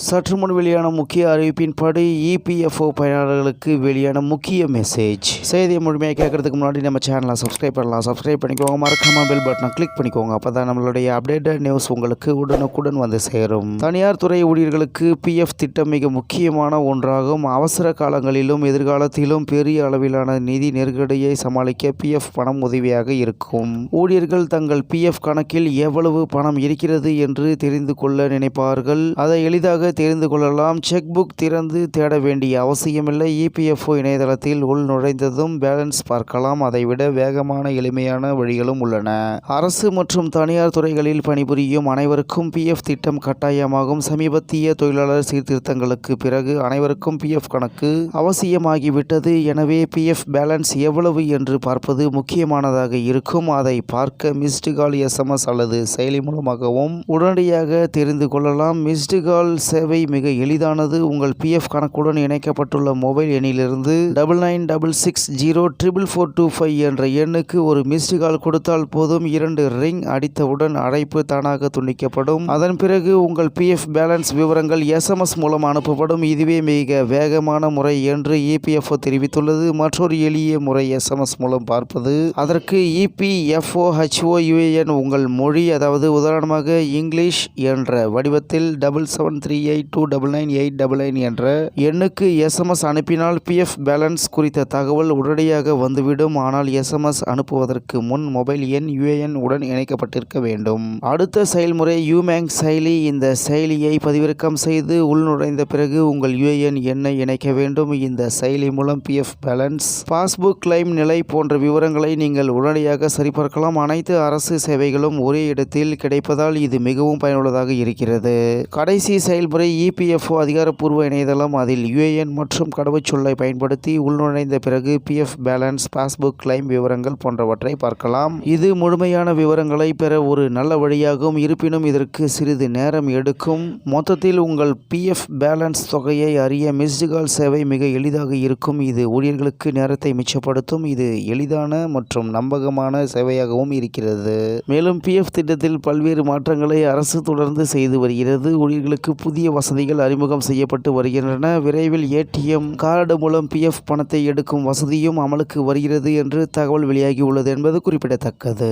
சற்று முன் வெளியான முக்கிய அறிவிப்பின்படி இபிஎஃப்ஓ பயனாளர்களுக்கு வெளியான முக்கிய மெசேஜ். செய்தியை முழுமையாக கேட்கறதுக்கு முன்னாடி நம்ம சேனலை சப்ஸ்கிரைப் பண்ணலாம். சப்ஸ்கிரைப் பண்ணிக்கோங்க, மறக்காம பெல் பட்டனை கிளிக் பண்ணிக்கோங்க. அப்பதான் நம்மளுடைய அப்டேட்டட் நியூஸ் உங்களுக்கு உடனுக்குடன் வந்து சேரும். தனியார் துறை ஊழியர்களுக்கு பிஎஃப் திட்டம் மிக முக்கியமான ஒன்றாகும். அவசர காலங்களிலும் எதிர்காலத்திலும் பெரிய அளவிலான நிதி நெருக்கடியை சமாளிக்க பிஎஃப் பணம் உதவியாக இருக்கும். ஊழியர்கள் தங்கள் பிஎஃப் கணக்கில் எவ்வளவு பணம் இருக்கிறது என்று தெரிந்து கொள்ள நினைப்பார்கள். அதை எளிதாக தெரிந்து கொள்ளலாம். செக் புக் திறந்து தேட வேண்டிய அவசியமில்லை. இபிஎஃப்ஓ இணையதளத்தில் உள் நுழைந்ததும் பேலன்ஸ் பார்க்கலாம். அதைவிட வேகமான எளிமையான வழிகளும் உள்ளன. அரசு மற்றும் தனியார் துறைகளில் பணிபுரியும் அனைவருக்கும் பிஎஃப் திட்டம் கட்டாயமாகும். சமீபத்திய தொழிலாளர் சீர்திருத்தங்களுக்கு பிறகு அனைவருக்கும் பிஎஃப் கணக்கு அவசியமாகிவிட்டது. எனவே பிஎஃப் பேலன்ஸ் எவ்வளவு என்று பார்ப்பது முக்கியமானதாக இருக்கும். அதை பார்க்க மிஸ்டு கால், எஸ்எம்எஸ் அல்லது செயலி மூலமாகவும் உடனடியாக தெரிந்து கொள்ளலாம். மிஸ்டு கால் சேவை மிக எளிதானது. உங்கள் பிஎஃப் கணக்குடன் இணைக்கப்பட்டுள்ள மொபைல் எண்ணிலிருந்து 9966044425 என்ற எண்ணுக்கு ஒரு மிஸ்டு கால் கொடுத்தால் போதும். 2 ரிங் அடித்தவுடன் அழைப்பு தானாக துண்டிக்கப்படும். அதன் பிறகு உங்கள் பிஎஃப் பேலன்ஸ் விவரங்கள் எஸ்எம்எஸ் மூலம் அனுப்பப்படும். இதுவே மிக வேகமான முறை என்று இபிஎஃப்ஓ தெரிவித்துள்ளது. மற்றொரு எளிய முறை எஸ்எம்எஸ் மூலம் பார்ப்பது. அதற்கு இபிஎஃப்ஓ HOUAN உங்கள் மொழி, அதாவது உதாரணமாக இங்கிலீஷ் என்ற வடிவத்தில் 7738299899 என்ற எண்ணுக்கு எஸ்எம்எஸ் அனுப்பினால் பிஎஃப் பேலன்ஸ் குறித்த தகவல் உடனடியாக வந்துவிடும். ஆனால் எஸ்எம்எஸ் அனுப்புவதற்கு முன் மொபைல் எண் UAN உடன் இணைக்கப்பட்டிருக்க வேண்டும். அடுத்த செயல்முறை யூமேங் செயலி. இந்த செயலியை பதிவிறக்கம் செய்து உள்நுழைந்த பிறகு உங்கள் UAN எண்ணை இணைக்க வேண்டும். இந்த செயலி மூலம் பிஎஃப் பேலன்ஸ், பாஸ்புக் கிளைம் நிலை போன்ற விவரங்களை நீங்கள் உடனடியாக சரிபார்க்கலாம். அனைத்து அரசு சேவைகளும் ஒரே இடத்தில் கிடைப்பதால் இது மிகவும் பயனுள்ளதாக இருக்கிறது. கடைசி செயல்முறை இபிஎஃப்ஓ அதிகாரப்பூர்வ இணையதளம். அதில் UAN மற்றும் கடவுச்சொல்லை பயன்படுத்தி உள்நுழைந்த பிறகு பிஎஃப் பேலன்ஸ், பாஸ்புக் கிளைம் விவரங்கள் போன்றவற்றை பார்க்கலாம். இது முழுமையான விவரங்களை பெற ஒரு நல்ல வழியாகும். இருப்பினும் இதற்கு சிறிது நேரம் எடுக்கும். மொத்தத்தில் உங்கள் பிஎஃப் பேலன்ஸ் தொகையை அறிய மிஸ்டு கால் சேவை மிக எளிதாக இருக்கும். இது ஊழியர்களுக்கு நேரத்தை மிச்சப்படுத்தும். இது எளிதான மற்றும் நம்பகமான சேவையாகவும் இருக்கிறது. மேலும் பிஎஃப் திட்டத்தில் பல்வேறு மாற்றங்களை அரசு தொடர்ந்து செய்து வருகிறது. ஊழியர்களுக்கு புதிய வசதிகள் அறிமுகம் செய்யப்பட்டு வருகின்றன. விரைவில் ATM கார்டு மூலம் பிஎஃப் பணத்தை எடுக்கும் வசதியும் அமலுக்கு வருகிறது என்று தகவல் வெளியாகியுள்ளது என்பது குறிப்பிடத்தக்கது.